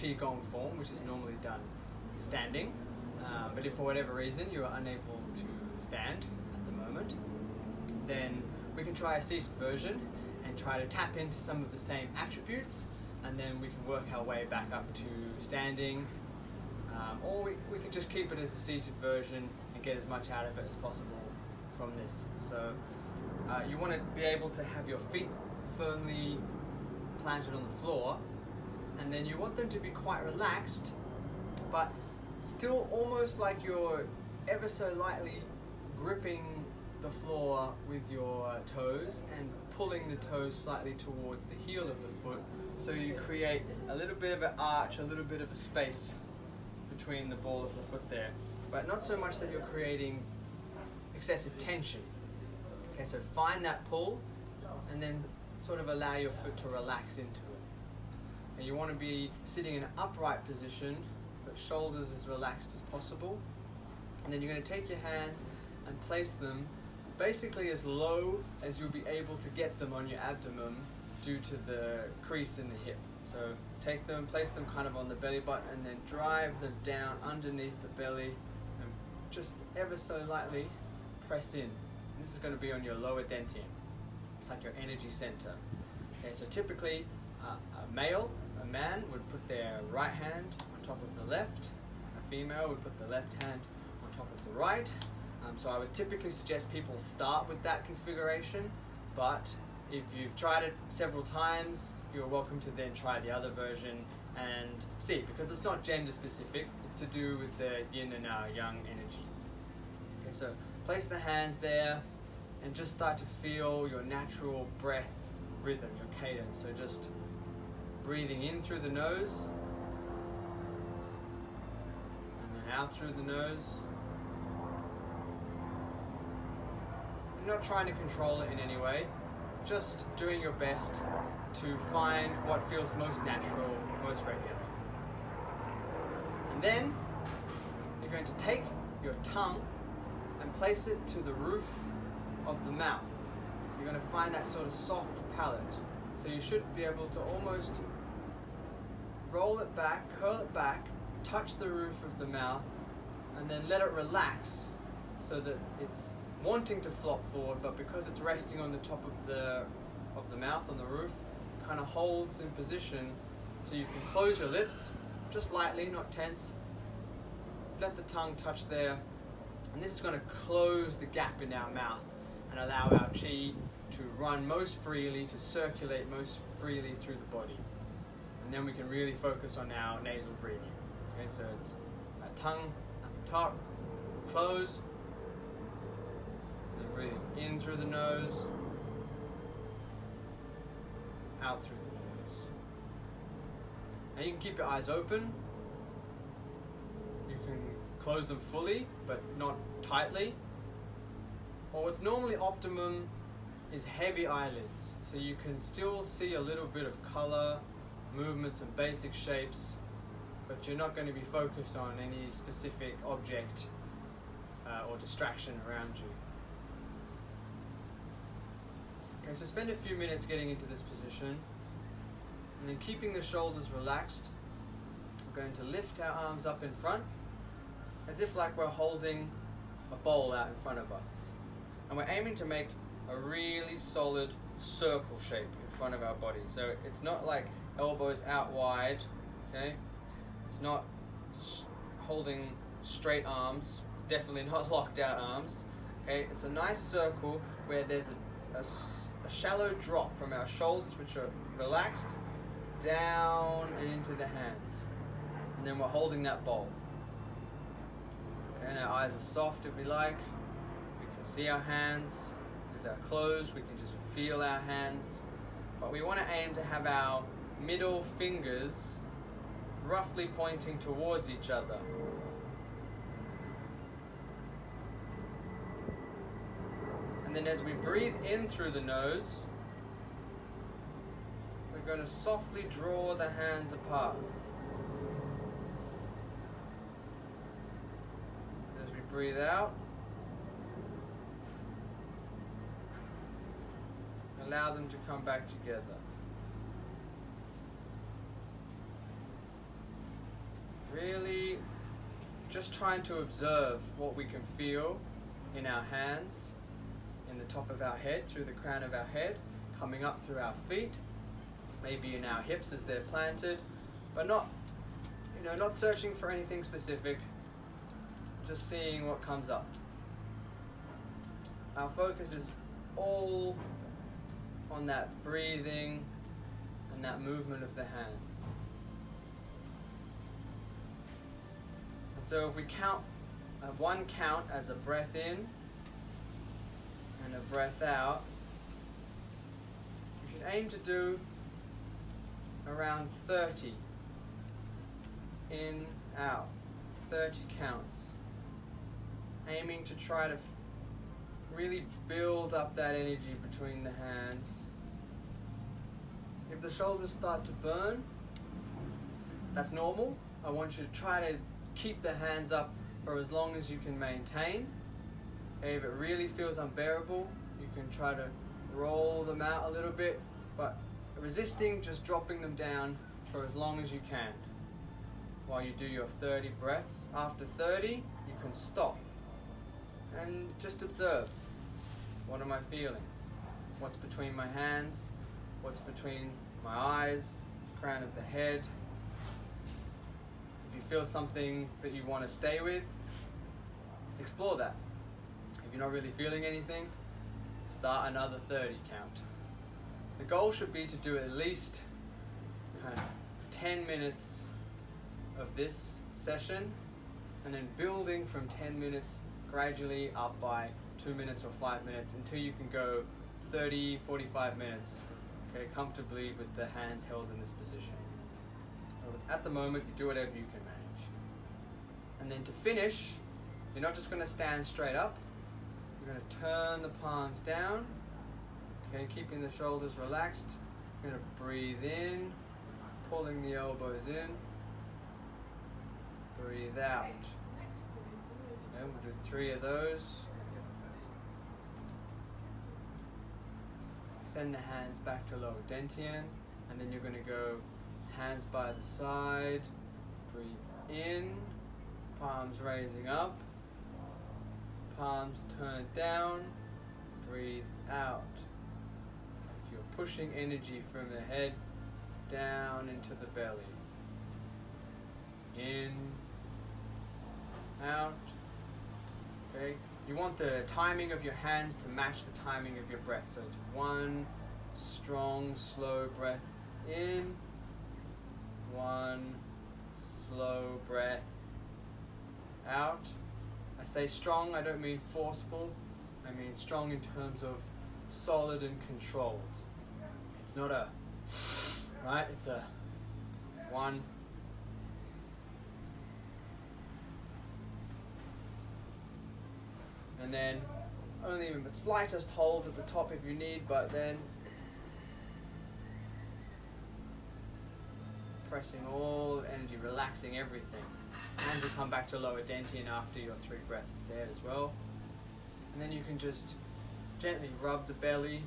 Qi Gong form, which is normally done standing. But if for whatever reason you are unable to stand at the moment, then we can try a seated version and try to tap into some of the same attributes, and then we can work our way back up to standing, or we can just keep it as a seated version and get as much out of it as possible from this. So you want to be able to have your feet firmly planted on the floor, and then you want them to be quite relaxed, but still almost like you're ever so lightly gripping the floor with your toes and pulling the toes slightly towards the heel of the foot, so you create a little bit of an arch, a little bit of a space between the ball of the foot there, but not so much that you're creating excessive tension. Okay, so find that pull and then sort of allow your foot to relax into it. And you want to be sitting in an upright position, but shoulders as relaxed as possible. And then you're going to take your hands and place them basically as low as you'll be able to get them on your abdomen due to the crease in the hip. So take them, place them kind of on the belly button, and then drive them down underneath the belly and just ever so lightly press in. And this is going to be on your lower dentium. It's like your energy center. Okay, so typically a man would put their right hand on top of the left, a female would put the left hand on top of the right. So I would typically suggest people start with that configuration, but if you've tried it several times, you're welcome to then try the other version and see, because it's not gender specific, it's to do with the yin and yang energy. Okay, so place the hands there and just start to feel your natural breath rhythm, your cadence. So just breathing in through the nose and then out through the nose. You're not trying to control it in any way, just doing your best to find what feels most natural, most regular. And then you're going to take your tongue and place it to the roof of the mouth. You're going to find that sort of soft palate. So you should be able to almost roll it back, curl it back, touch the roof of the mouth, and then let it relax so that it's wanting to flop forward, but because it's resting on the top of the mouth, on the roof, it kind of holds in position. So you can close your lips, just lightly, not tense. Let the tongue touch there, and this is going to close the gap in our mouth and allow our qi to run most freely, to circulate most freely through the body. And then we can really focus on our nasal breathing. Okay, so it's our tongue at the top, close, and then breathing in through the nose, out through the nose. Now you can keep your eyes open. You can close them fully, but not tightly. Or what's normally optimum is heavy eyelids, so you can still see a little bit of color, movements and basic shapes, but you're not going to be focused on any specific object or distraction around you. Okay, so spend a few minutes getting into this position, and then keeping the shoulders relaxed, we're going to lift our arms up in front, as if like we're holding a bowl out in front of us. And we're aiming to make a really solid circle shape in front of our body. So it's not like elbows out wide, okay? It's not holding straight arms, definitely not locked out arms, okay? It's a nice circle where there's a shallow drop from our shoulders, which are relaxed, down and into the hands. And then we're holding that bowl. Okay, and our eyes are soft if we like. We can see our hands. If they're closed, we can just feel our hands. But we want to aim to have our middle fingers roughly pointing towards each other. And then as we breathe in through the nose, we're going to softly draw the hands apart. As we breathe out, allow them to come back together. Really just trying to observe what we can feel in our hands, in the top of our head, through the crown of our head, coming up through our feet, maybe in our hips as they're planted, but not, not searching for anything specific, just seeing what comes up. Our focus is all on that breathing and that movement of the hands. And so if we count, one count as a breath in and a breath out, you should aim to do around 30 in, out, 30 counts. Aiming to try to really build up that energy between the hands. If the shoulders start to burn, that's normal. I want you to try to keep the hands up for as long as you can maintain. Okay, if it really feels unbearable, you can try to roll them out a little bit, but resisting just dropping them down for as long as you can while you do your 30 breaths. After 30, you can stop and just observe. What am I feeling? What's between my hands? What's between my eyes, crown of the head? If you feel something that you want to stay with, explore that. If you're not really feeling anything, start another 30 count. The goal should be to do at least 10 minutes of this session, and then building from 10 minutes gradually up by 2 minutes or 5 minutes until you can go 30, 45 minutes, okay, comfortably with the hands held in this position. At the moment, you do whatever you can manage. And then to finish, you're not just going to stand straight up, you're going to turn the palms down, okay, keeping the shoulders relaxed. You're going to breathe in, pulling the elbows in, breathe out. And we'll do 3 of those. Send the hands back to lower dantian, and then you're going to go hands by the side, breathe in, palms raising up, palms turned down, breathe out. You're pushing energy from the head down into the belly. In, out. Okay. You want the timing of your hands to match the timing of your breath. So it's one strong, slow breath in, one slow breath out. I say strong, I don't mean forceful. I mean strong in terms of solid and controlled. It's not a, right? It's a one, and then only the slightest hold at the top if you need, but then pressing all the energy, relaxing everything. Hands will come back to lower dantian after your 3 breaths there as well. And then you can just gently rub the belly,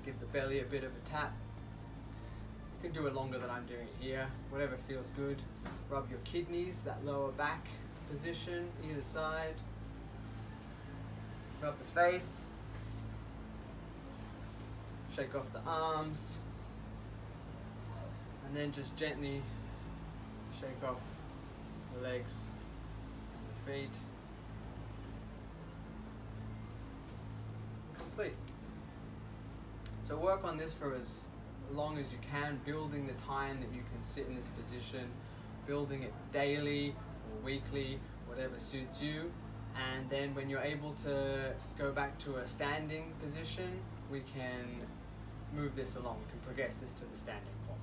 give the belly a bit of a tap. You can do it longer than I'm doing it here, whatever feels good. Rub your kidneys, that lower back position, either side. Rub the face, shake off the arms, and then just gently shake off the legs and the feet. Complete. So work on this for as long as you can, building the time that you can sit in this position, building it daily or weekly, whatever suits you. And then when you're able to go back to a standing position, we can move this along. We can progress this to the standing form.